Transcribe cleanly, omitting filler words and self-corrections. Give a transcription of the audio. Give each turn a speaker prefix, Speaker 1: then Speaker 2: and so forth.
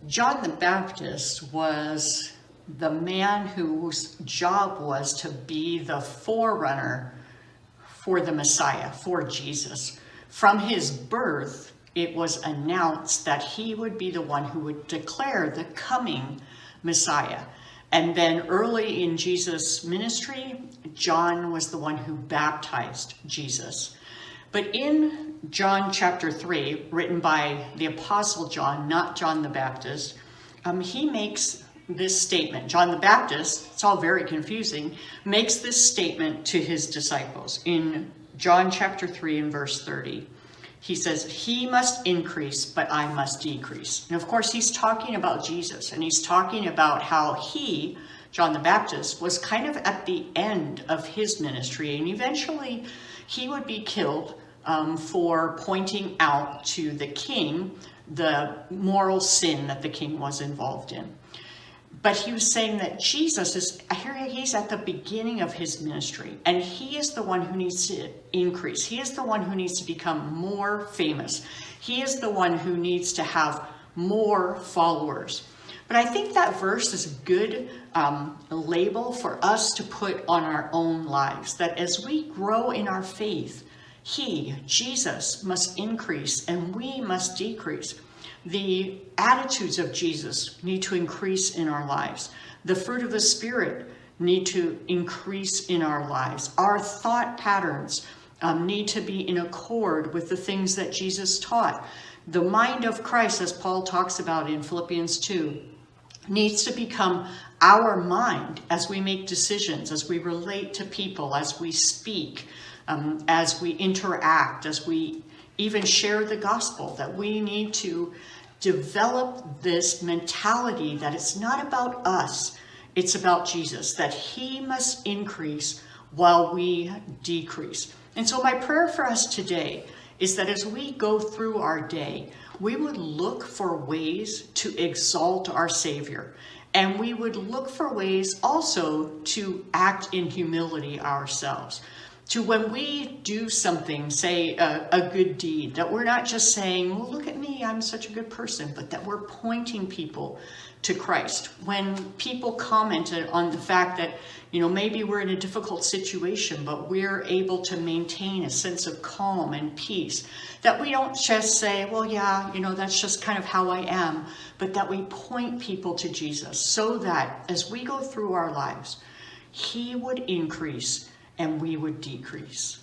Speaker 1: John the Baptist was the man whose job was to be the forerunner for the Messiah, for Jesus. From his birth, it was announced that he would be the one who would declare the coming Messiah. And then early in Jesus' ministry, John was the one who baptized Jesus. But in John chapter 3, written by the Apostle John, not John the Baptist, he makes this statement. John the Baptist, it's all very confusing, makes this statement to his disciples. In John chapter 3 and verse 30, he says, "He must increase, but I must decrease." And of course, he's talking about Jesus, and he's talking about how he, John the Baptist, was kind of at the end of his ministry, and eventually he would be killed for pointing out to the king the moral sin that the king was involved in. But he was saying that Jesus is here, he's at the beginning of his ministry, and he is the one who needs to increase. He is the one who needs to become more famous. He is the one who needs to have more followers. But I think that verse is a good label for us to put on our own lives, that as we grow in our faith, he, Jesus, must increase and we must decrease. The attitudes of Jesus need to increase in our lives. The fruit of the Spirit need to increase in our lives. Our thought patterns need to be in accord with the things that Jesus taught. The mind of Christ, as Paul talks about in Philippians 2, needs to become our mind as we make decisions, as we relate to people, as we speak, as we interact, as we even share the gospel, that we need to develop this mentality that it's not about us, it's about Jesus, that he must increase while we decrease. And so my prayer for us today is that as we go through our day, we would look for ways to exalt our Savior. And we would look for ways also to act in humility ourselves. To when we do something, say a good deed, that we're not just saying, well, look at me, I'm such a good person, but that we're pointing people to Christ. When people commented on the fact that, maybe we're in a difficult situation, but we're able to maintain a sense of calm and peace, that we don't just say, well, yeah, that's just kind of how I am, but that we point people to Jesus so that as we go through our lives, he would increase and we would decrease.